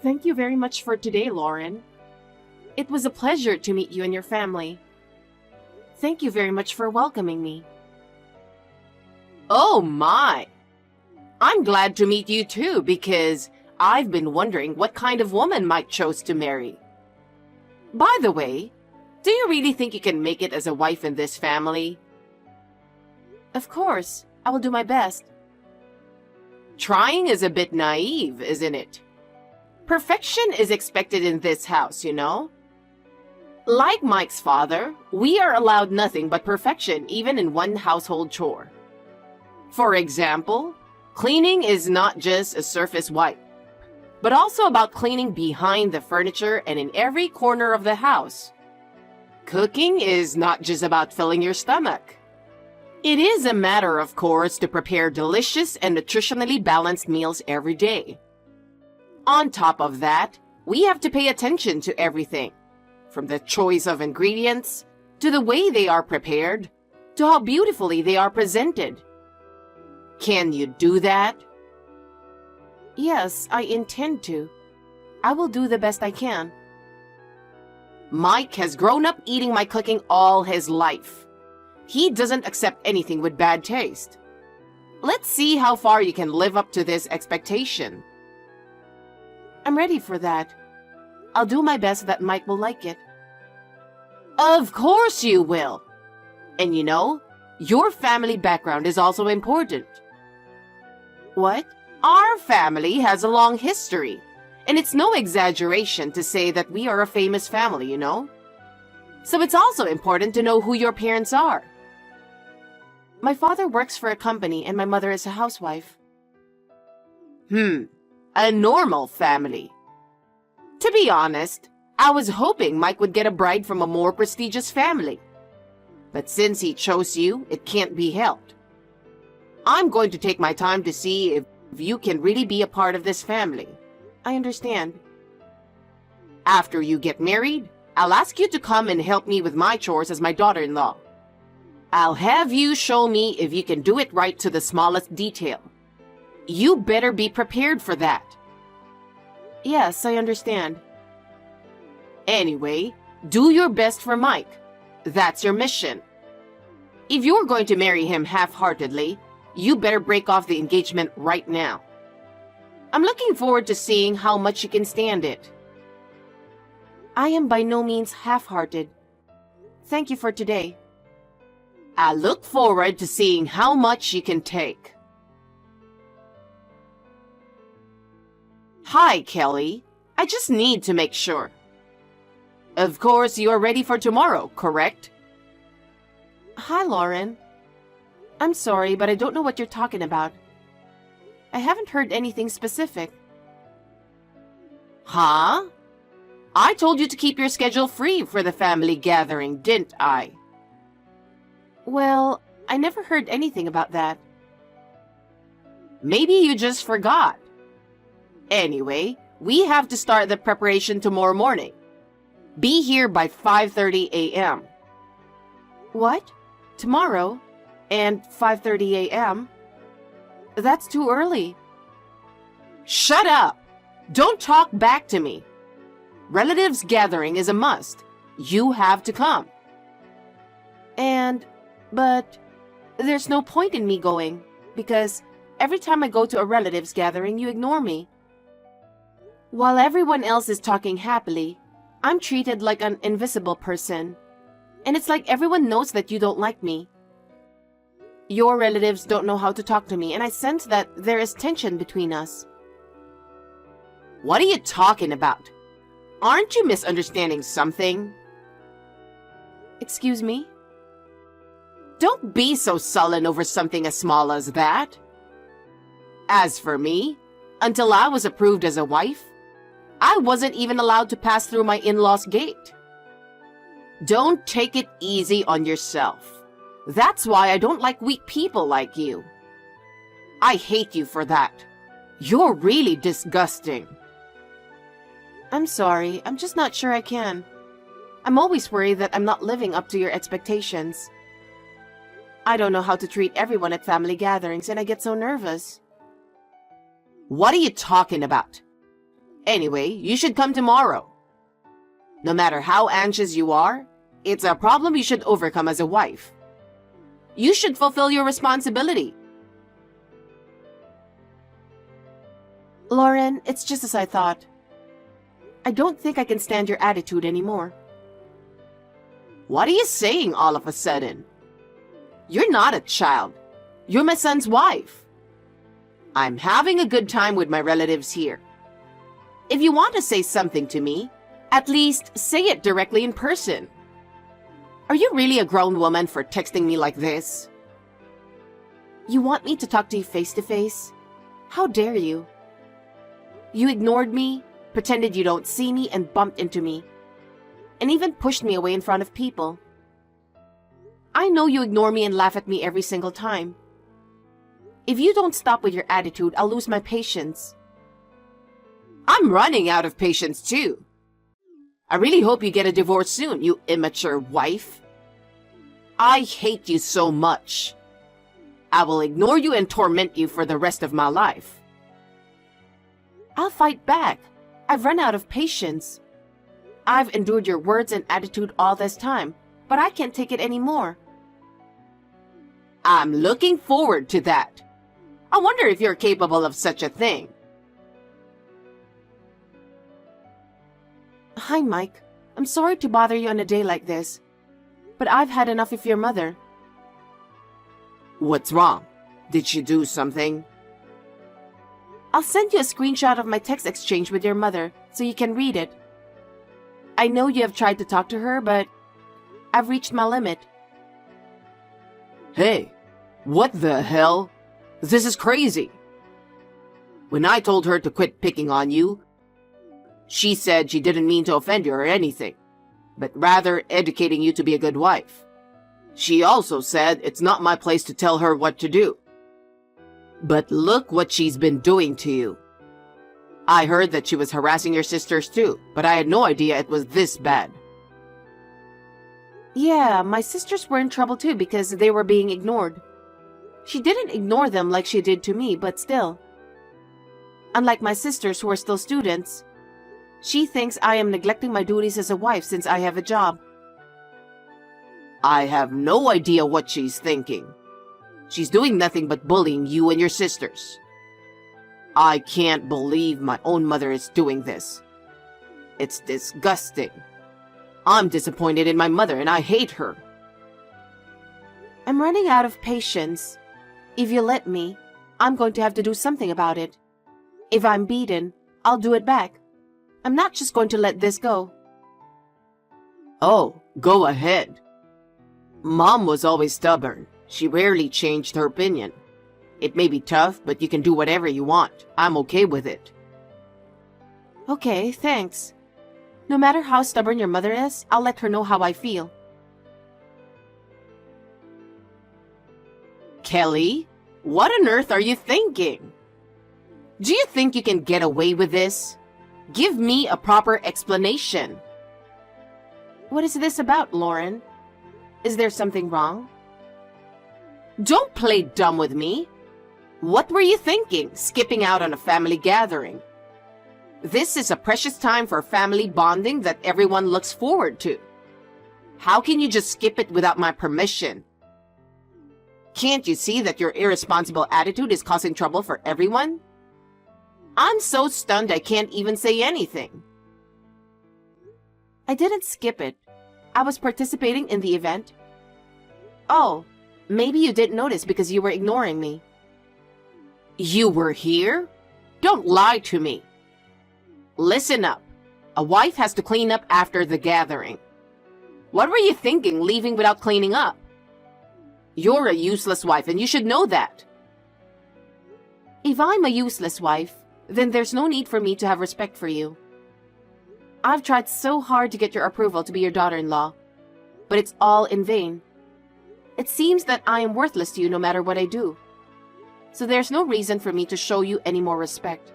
Thank you very much for today, Lauren. It was a pleasure to meet you and your family. Thank you very much for welcoming me. Oh my! I'm glad to meet you too because I've been wondering what kind of woman Mike chose to marry. By the way, do you really think you can make it as a wife in this family? Of course, I will do my best. Trying is a bit naive, isn't it? Perfection is expected in this house, you know? Like Mike's father, we are allowed nothing but perfection even in one household chore. For example, cleaning is not just a surface wipe, but also about cleaning behind the furniture and in every corner of the house. Cooking is not just about filling your stomach. It is a matter, of course, to prepare delicious and nutritionally balanced meals every day. On top of that, we have to pay attention to everything, from the choice of ingredients, to the way they are prepared, to how beautifully they are presented. Can you do that? Yes, I intend to. I will do the best I can. Mike has grown up eating my cooking all his life. He doesn't accept anything with bad taste. Let's see how far you can live up to this expectation. I'm ready for that. I'll do my best that Mike will like it. Of course you will. And you know, your family background is also important. What? Our family has a long history, and it's no exaggeration to say that we are a famous family, you know? So it's also important to know who your parents are. My father works for a company and my mother is a housewife. A normal family. To be honest, I was hoping Mike would get a bride from a more prestigious family. But since he chose you, it can't be helped. I'm going to take my time to see if you can really be a part of this family. I understand. After you get married, I'll ask you to come and help me with my chores as my daughter-in-law. I'll have you show me if you can do it right to the smallest detail. You better be prepared for that. Yes, I understand. Anyway, do your best for Mike. That's your mission. If you're going to marry him half-heartedly, you better break off the engagement right now. I'm looking forward to seeing how much you can stand it. I am by no means half-hearted. Thank you for today. I look forward to seeing how much you can take. Hi, Kelly. I just need to make sure. Of course, you are ready for tomorrow, correct? Hi, Lauren. I'm sorry, but I don't know what you're talking about. I haven't heard anything specific. Huh? I told you to keep your schedule free for the family gathering, didn't I? Well, I never heard anything about that. Maybe you just forgot. Anyway, we have to start the preparation tomorrow morning. Be here by 5:30 a.m. What? Tomorrow? And 5:30 a.m.? That's too early. Shut up! Don't talk back to me. Relatives gathering is a must. You have to come. But there's no point in me going, because every time I go to a relative's gathering, you ignore me. While everyone else is talking happily, I'm treated like an invisible person. And it's like everyone knows that you don't like me. Your relatives don't know how to talk to me, and I sense that there is tension between us. What are you talking about? Aren't you misunderstanding something? Excuse me? Don't be so sullen over something as small as that. As for me, until I was approved as a wife, I wasn't even allowed to pass through my in-laws' gate. Don't take it easy on yourself. That's why I don't like weak people like you. I hate you for that. You're really disgusting. I'm sorry, I'm just not sure I can. I'm always worried that I'm not living up to your expectations. I don't know how to treat everyone at family gatherings, and I get so nervous. What are you talking about? Anyway, you should come tomorrow. No matter how anxious you are, it's a problem you should overcome as a wife. You should fulfill your responsibility. Lauren, it's just as I thought. I don't think I can stand your attitude anymore. What are you saying all of a sudden? You're not a child. You're my son's wife. I'm having a good time with my relatives here. If you want to say something to me, at least say it directly in person. Are you really a grown woman for texting me like this? You want me to talk to you face to face? How dare you? You ignored me, pretended you don't see me, and bumped into me. And even pushed me away in front of people. I know you ignore me and laugh at me every single time. If you don't stop with your attitude, I'll lose my patience. I'm running out of patience too. I really hope you get a divorce soon, you immature wife. I hate you so much. I will ignore you and torment you for the rest of my life. I'll fight back. I've run out of patience. I've endured your words and attitude all this time, but I can't take it anymore. I'm looking forward to that. I wonder if you're capable of such a thing. Hi, Mike. I'm sorry to bother you on a day like this, but I've had enough of your mother. What's wrong? Did she do something? I'll send you a screenshot of my text exchange with your mother so you can read it. I know you have tried to talk to her, but I've reached my limit. Hey, what the hell? This is crazy. When I told her to quit picking on you, she said she didn't mean to offend you or anything, but rather educating you to be a good wife. She also said it's not my place to tell her what to do. But look what she's been doing to you. I heard that she was harassing your sisters too, but I had no idea it was this bad. Yeah, my sisters were in trouble too because they were being ignored. She didn't ignore them like she did to me, but still. Unlike my sisters who are still students, she thinks I am neglecting my duties as a wife since I have a job. I have no idea what she's thinking. She's doing nothing but bullying you and your sisters. I can't believe my own mother is doing this. It's disgusting. I'm disappointed in my mother and I hate her. I'm running out of patience. If you let me, I'm going to have to do something about it. If I'm beaten, I'll do it back. I'm not just going to let this go. Oh, go ahead. Mom was always stubborn. She rarely changed her opinion. It may be tough, but you can do whatever you want. I'm okay with it. Okay, thanks. No matter how stubborn your mother is, I'll let her know how I feel. Kelly, what on earth are you thinking? Do you think you can get away with this? Give me a proper explanation. What is this about, Lauren? Is there something wrong? Don't play dumb with me. What were you thinking, skipping out on a family gathering? This is a precious time for family bonding that everyone looks forward to. How can you just skip it without my permission? Can't you see that your irresponsible attitude is causing trouble for everyone? I'm so stunned I can't even say anything. I didn't skip it. I was participating in the event. Oh, maybe you didn't notice because you were ignoring me. You were here? Don't lie to me. Listen up. A wife has to clean up after the gathering. What were you thinking, leaving without cleaning up? You're a useless wife and you should know that. If I'm a useless wife, then there's no need for me to have respect for you. I've tried so hard to get your approval to be your daughter-in-law, but it's all in vain. It seems that I am worthless to you no matter what I do. So there's no reason for me to show you any more respect.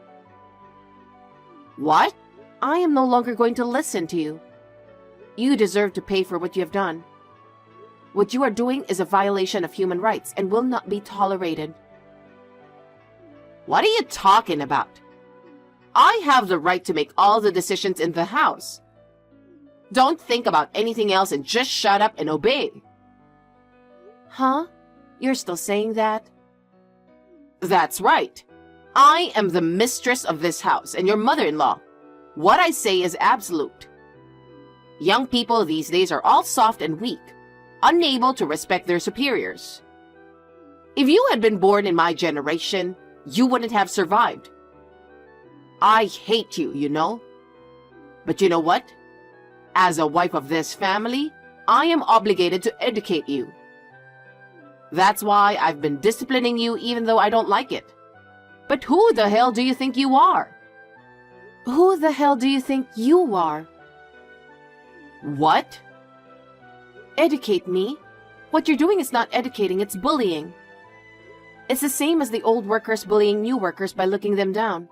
What? I am no longer going to listen to you. You deserve to pay for what you have done. What you are doing is a violation of human rights and will not be tolerated. What are you talking about? I have the right to make all the decisions in the house. Don't think about anything else and just shut up and obey. Huh? You're still saying that? That's right. I am the mistress of this house and your mother-in-law. What I say is absolute. Young people these days are all soft and weak, unable to respect their superiors. If you had been born in my generation, you wouldn't have survived. I hate you, you know. But you know what? As a wife of this family, I am obligated to educate you. That's why I've been disciplining you even though I don't like it. But who the hell do you think you are? Who the hell do you think you are? What? Educate me? What you're doing is not educating, it's bullying. It's the same as the old workers bullying new workers by looking them down.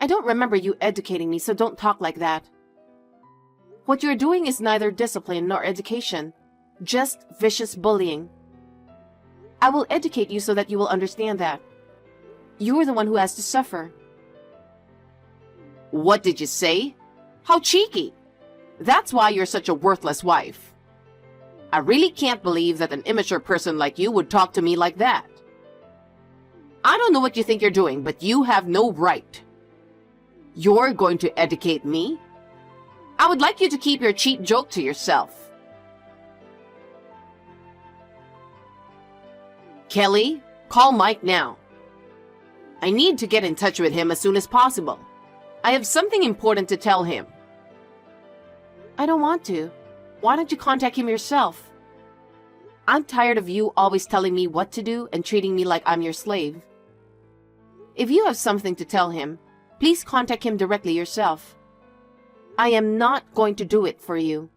I don't remember you educating me, so don't talk like that. What you're doing is neither discipline nor education, just vicious bullying. I will educate you so that you will understand that. You're the one who has to suffer. What did you say? How cheeky! That's why you're such a worthless wife. I really can't believe that an immature person like you would talk to me like that. I don't know what you think you're doing, but you have no right. You're going to educate me? I would like you to keep your cheap joke to yourself. Kelly, call Mike now. I need to get in touch with him as soon as possible. I have something important to tell him. I don't want to. Why don't you contact him yourself? I'm tired of you always telling me what to do and treating me like I'm your slave. If you have something to tell him, please contact him directly yourself. I am not going to do it for you.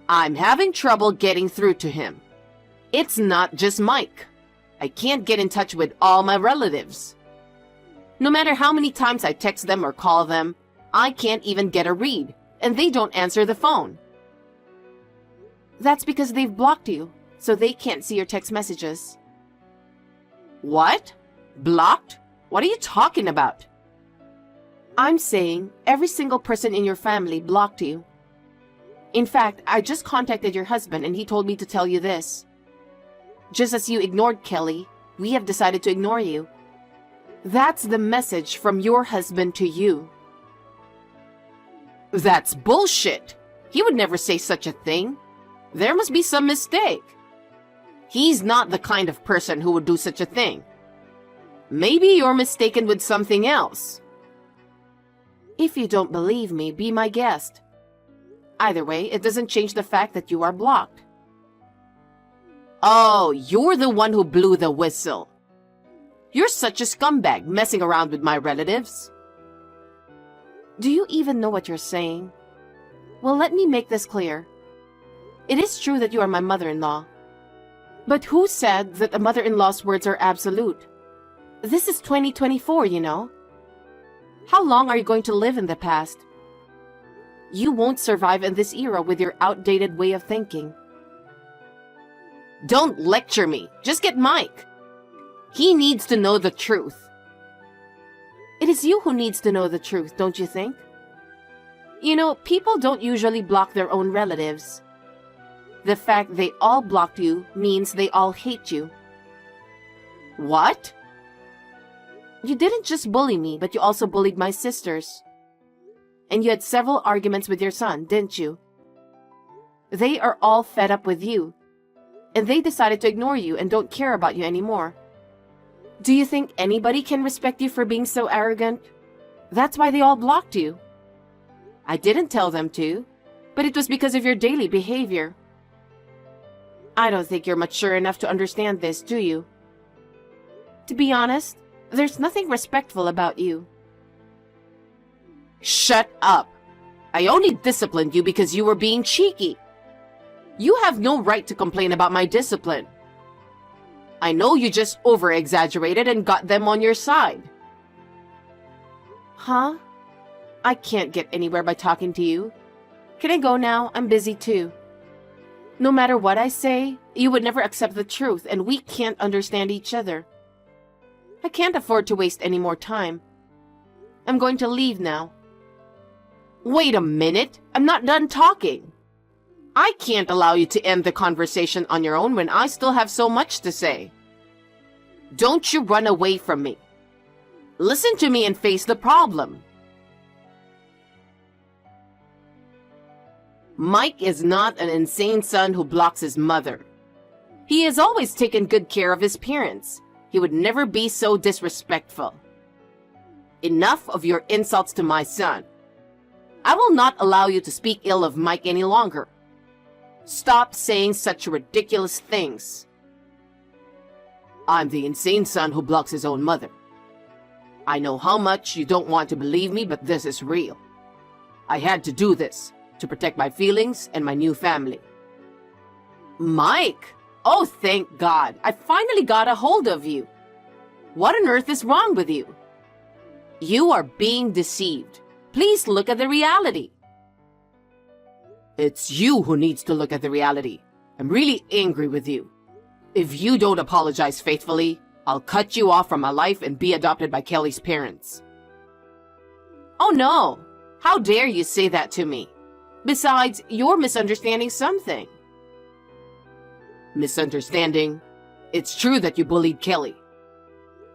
I'm having trouble getting through to him. It's not just Mike. I can't get in touch with all my relatives. No matter how many times I text them or call them, I can't even get a read, and they don't answer the phone. That's because they've blocked you, so they can't see your text messages. What? Blocked? What are you talking about? I'm saying every single person in your family blocked you. In fact, I just contacted your husband and he told me to tell you this. Just as you ignored Kelly, we have decided to ignore you. That's the message from your husband to you. That's bullshit. He would never say such a thing. There must be some mistake. He's not the kind of person who would do such a thing. Maybe you're mistaken with something else. If you don't believe me, be my guest. Either way, it doesn't change the fact that you are blocked. Oh, you're the one who blew the whistle. You're such a scumbag messing around with my relatives. Do you even know what you're saying? Well, let me make this clear. It is true that you are my mother-in-law. But who said that a mother-in-law's words are absolute? This is 2024, you know. How long are you going to live in the past? You won't survive in this era with your outdated way of thinking. Don't lecture me. Just get Mike. He needs to know the truth. It is you who needs to know the truth, don't you think? You know, people don't usually block their own relatives. The fact they all blocked you means they all hate you. What? You didn't just bully me, but you also bullied my sisters. And you had several arguments with your son, didn't you? They are all fed up with you. And they decided to ignore you and don't care about you anymore. Do you think anybody can respect you for being so arrogant? That's why they all blocked you. I didn't tell them to, but it was because of your daily behavior. I don't think you're mature enough to understand this, do you? To be honest, there's nothing respectful about you. Shut up. I only disciplined you because you were being cheeky. You have no right to complain about my discipline. I know you just over-exaggerated and got them on your side. Huh? I can't get anywhere by talking to you. Can I go now? I'm busy too. No matter what I say, you would never accept the truth, and we can't understand each other. I can't afford to waste any more time. I'm going to leave now. Wait a minute. I'm not done talking. I can't allow you to end the conversation on your own when I still have so much to say. Don't you run away from me. Listen to me and face the problem. Mike is not an insane son who blocks his mother. He has always taken good care of his parents. He would never be so disrespectful. Enough of your insults to my son. I will not allow you to speak ill of Mike any longer. Stop saying such ridiculous things. I'm the insane son who blocks his own mother. I know how much you don't want to believe me, but this is real. I had to do this to protect my feelings and my new family. Mike! Oh, thank God. I finally got a hold of you. What on earth is wrong with you? You are being deceived. Please look at the reality. It's you who needs to look at the reality. I'm really angry with you. If you don't apologize faithfully, I'll cut you off from my life and be adopted by Kelly's parents. Oh no! How dare you say that to me? Besides, you're misunderstanding something. Misunderstanding? It's true that you bullied Kelly.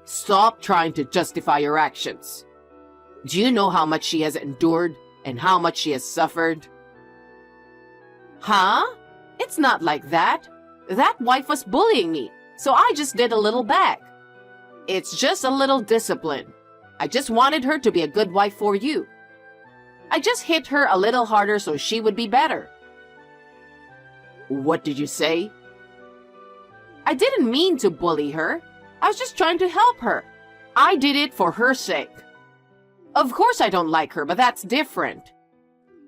Stop trying to justify your actions. Do you know how much she has endured and how much she has suffered? Huh? It's not like that. That wife was bullying me, so I just did a little back. It's just a little discipline. I just wanted her to be a good wife for you. I just hit her a little harder so she would be better. What did you say? I didn't mean to bully her. I was just trying to help her. I did it for her sake. Of course I don't like her, but that's different.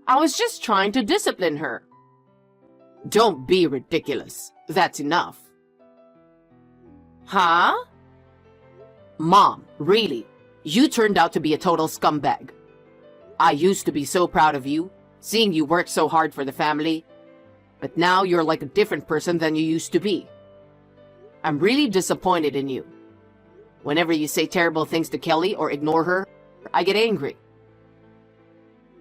I was just trying to discipline her. Don't be ridiculous. That's enough. Huh? Mom, really? You turned out to be a total scumbag. I used to be so proud of you, seeing you work so hard for the family. But now you're like a different person than you used to be. I'm really disappointed in you. Whenever you say terrible things to Kelly or ignore her, I get angry.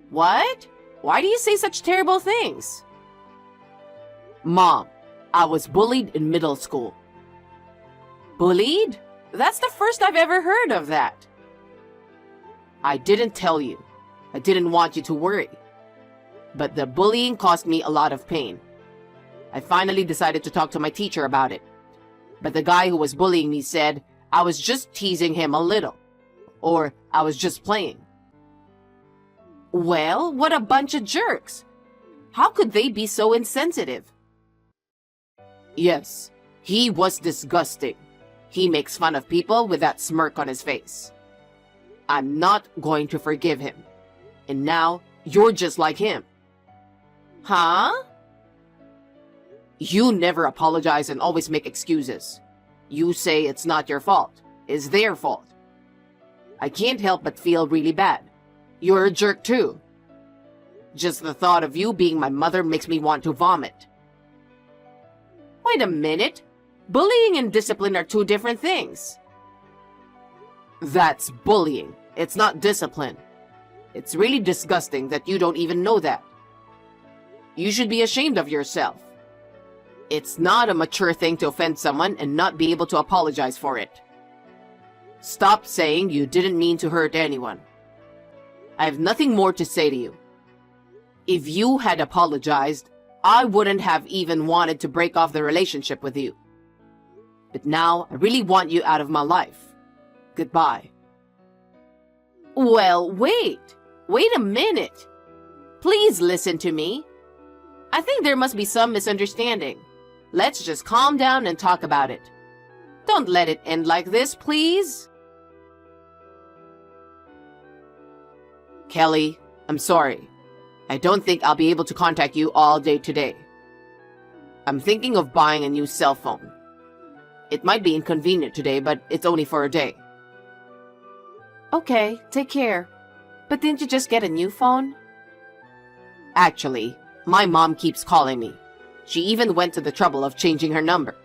What? Why do you say such terrible things? Mom, I was bullied in middle school. Bullied? That's the first I've ever heard of that. I didn't tell you. I didn't want you to worry. But the bullying caused me a lot of pain. I finally decided to talk to my teacher about it. But the guy who was bullying me said I was just teasing him a little. Or I was just playing. Well, what a bunch of jerks. How could they be so insensitive? Yes, he was disgusting. He makes fun of people with that smirk on his face. I'm not going to forgive him. And now, you're just like him. Huh? You never apologize and always make excuses. You say it's not your fault. It's their fault. I can't help but feel really bad. You're a jerk too. Just the thought of you being my mother makes me want to vomit. Wait a minute. Bullying and discipline are two different things. That's bullying. It's not discipline. It's really disgusting that you don't even know that. You should be ashamed of yourself. It's not a mature thing to offend someone and not be able to apologize for it. Stop saying you didn't mean to hurt anyone. I have nothing more to say to you. If you had apologized, I wouldn't have even wanted to break off the relationship with you. But now, I really want you out of my life. Goodbye. Well, wait. Wait a minute. Please listen to me. I think there must be some misunderstanding. Let's just calm down and talk about it. Don't let it end like this, please. Kelly, I'm sorry. I don't think I'll be able to contact you all day today. I'm thinking of buying a new cell phone. It might be inconvenient today, but it's only for a day. Okay, take care. But didn't you just get a new phone? Actually, my mom keeps calling me. She even went to the trouble of changing her number.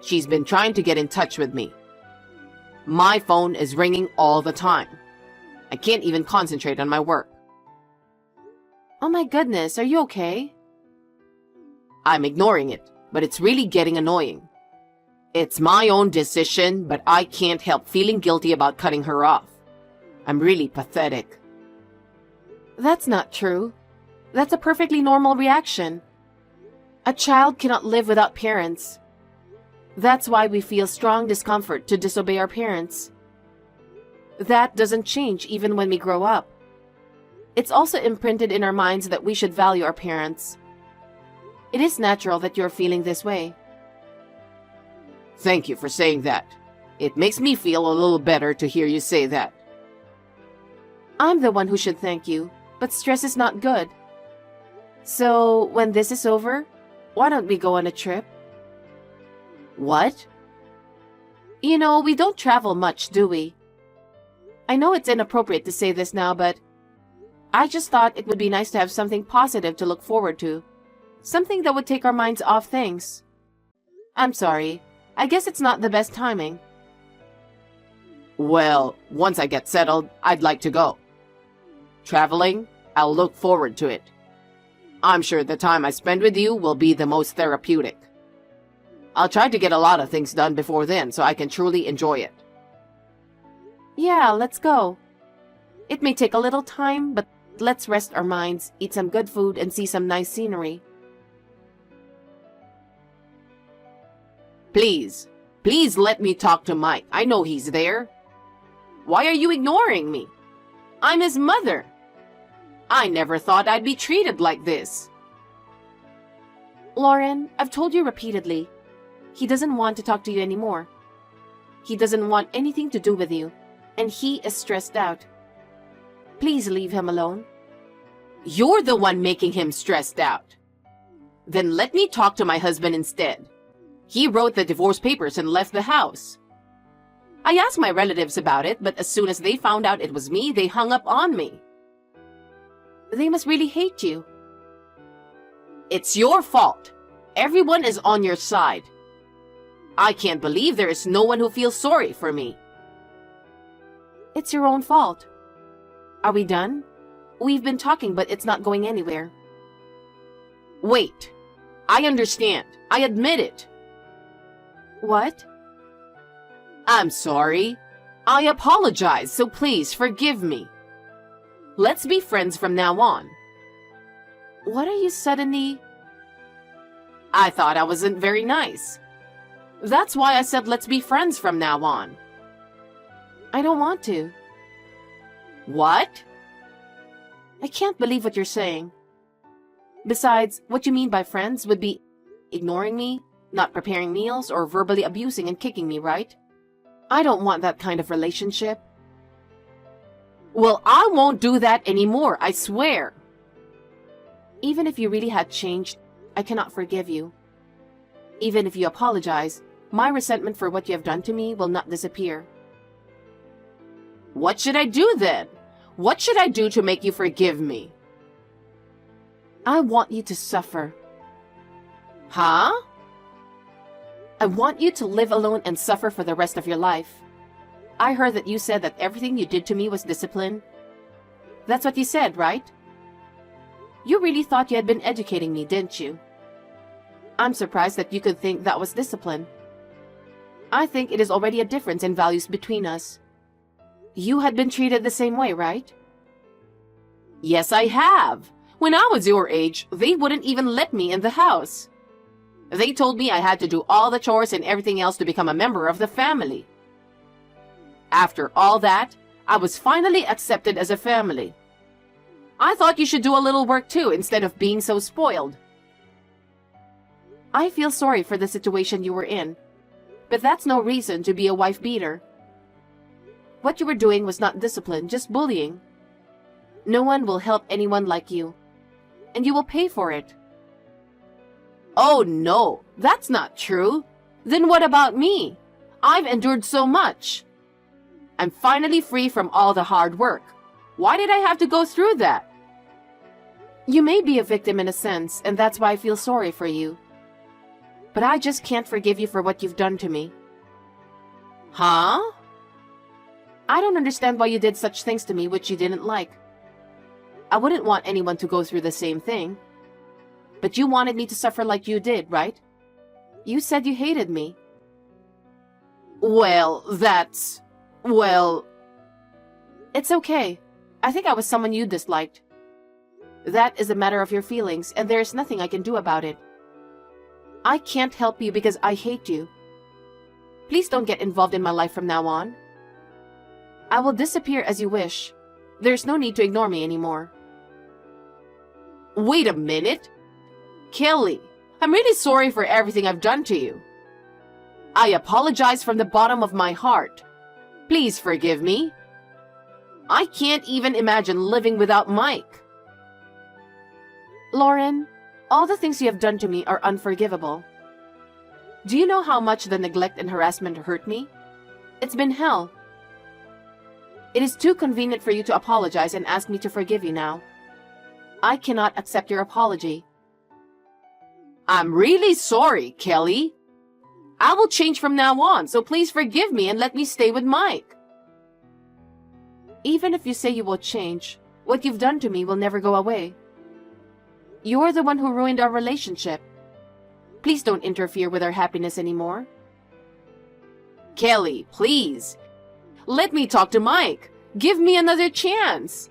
She's been trying to get in touch with me. My phone is ringing all the time. I can't even concentrate on my work. Oh my goodness, are you okay? I'm ignoring it, but it's really getting annoying. It's my own decision, but I can't help feeling guilty about cutting her off. I'm really pathetic. That's not true. That's a perfectly normal reaction. A child cannot live without parents. That's why we feel strong discomfort to disobey our parents. That doesn't change even when we grow up. It's also imprinted in our minds that we should value our parents. It is natural that you're feeling this way. Thank you for saying that. It makes me feel a little better to hear you say that. I'm the one who should thank you, but stress is not good. So, when this is over, why don't we go on a trip? What? You know, we don't travel much, do we? I know it's inappropriate to say this now, but I just thought it would be nice to have something positive to look forward to. Something that would take our minds off things. I'm sorry. I guess it's not the best timing. Well, once I get settled, I'd like to go. Traveling, I'll look forward to it. I'm sure the time I spend with you will be the most therapeutic. I'll try to get a lot of things done before then so I can truly enjoy it. Yeah, let's go. It may take a little time, but let's rest our minds, eat some good food, and see some nice scenery. Please let me talk to Mike. I know he's there. Why are you ignoring me? I'm his mother. I never thought I'd be treated like this. Lauren, I've told you repeatedly. He doesn't want to talk to you anymore. He doesn't want anything to do with you, and he is stressed out. Please leave him alone. You're the one making him stressed out. Then let me talk to my husband instead. He wrote the divorce papers and left the house. I asked my relatives about it, but as soon as they found out it was me, they hung up on me. They must really hate you. It's your fault. Everyone is on your side. I can't believe there is no one who feels sorry for me. It's your own fault. Are we done? We've been talking, but it's not going anywhere. Wait. I understand. I admit it. What? I'm sorry. I apologize, so please forgive me. Let's be friends from now on. What are you suddenly... I thought I wasn't very nice. That's why I said let's be friends from now on. I don't want to. What? I can't believe what you're saying. Besides, what you mean by friends would be ignoring me, not preparing meals, or verbally abusing and kicking me, right? I don't want that kind of relationship. Well, I won't do that anymore, I swear. Even if you really had changed, I cannot forgive you. Even if you apologize, my resentment for what you have done to me will not disappear. What should I do then? What should I do to make you forgive me? I want you to suffer. Huh? I want you to live alone and suffer for the rest of your life. I heard that you said that everything you did to me was discipline. That's what you said, right? You really thought you had been educating me, didn't you? I'm surprised that you could think that was discipline. I think it is already a difference in values between us. You had been treated the same way, right? Yes, I have. When I was your age, they wouldn't even let me in the house. They told me I had to do all the chores and everything else to become a member of the family. After all that, I was finally accepted as a family. I thought you should do a little work too, instead of being so spoiled. I feel sorry for the situation you were in, but that's no reason to be a wife beater. What you were doing was not discipline, just bullying. No one will help anyone like you, and you will pay for it. Oh no, that's not true. Then what about me? I've endured so much. I'm finally free from all the hard work. Why did I have to go through that? You may be a victim in a sense, and that's why I feel sorry for you. But I just can't forgive you for what you've done to me. Huh? I don't understand why you did such things to me which you didn't like. I wouldn't want anyone to go through the same thing. But you wanted me to suffer like you did, right? You said you hated me. Well, It's okay. I think I was someone you disliked. That is a matter of your feelings, and there is nothing I can do about it. I can't help you because I hate you. Please don't get involved in my life from now on. I will disappear as you wish. There's no need to ignore me anymore. Wait a minute. Kelly, I'm really sorry for everything I've done to you. I apologize from the bottom of my heart. Please forgive me. I can't even imagine living without Mike. Lauren, all the things you have done to me are unforgivable. Do you know how much the neglect and harassment hurt me? It's been hell. It is too convenient for you to apologize and ask me to forgive you now. I cannot accept your apology. I'm really sorry, Kelly. I will change from now on, so please forgive me and let me stay with Mike. Even if you say you will change, what you've done to me will never go away. You're the one who ruined our relationship. Please don't interfere with our happiness anymore. Kelly, please. Let me talk to Mike. Give me another chance.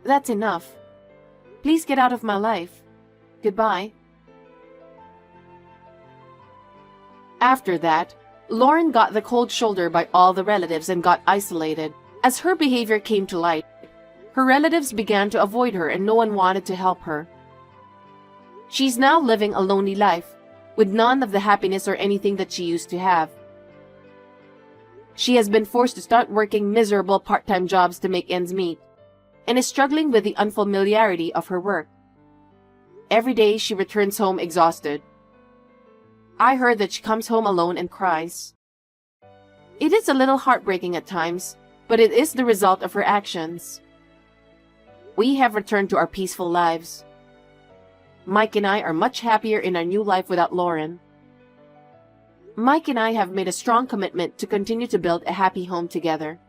That's enough. Please get out of my life. Goodbye. After that, Lauren got the cold shoulder by all the relatives and got isolated. As her behavior came to light, her relatives began to avoid her and no one wanted to help her. She's now living a lonely life, with none of the happiness or anything that she used to have. She has been forced to start working miserable part-time jobs to make ends meet, and is struggling with the unfamiliarity of her work. Every day she returns home exhausted. I heard that she comes home alone and cries. It is a little heartbreaking at times, but it is the result of her actions. We have returned to our peaceful lives. Mike and I are much happier in our new life without Lauren. Mike and I have made a strong commitment to continue to build a happy home together.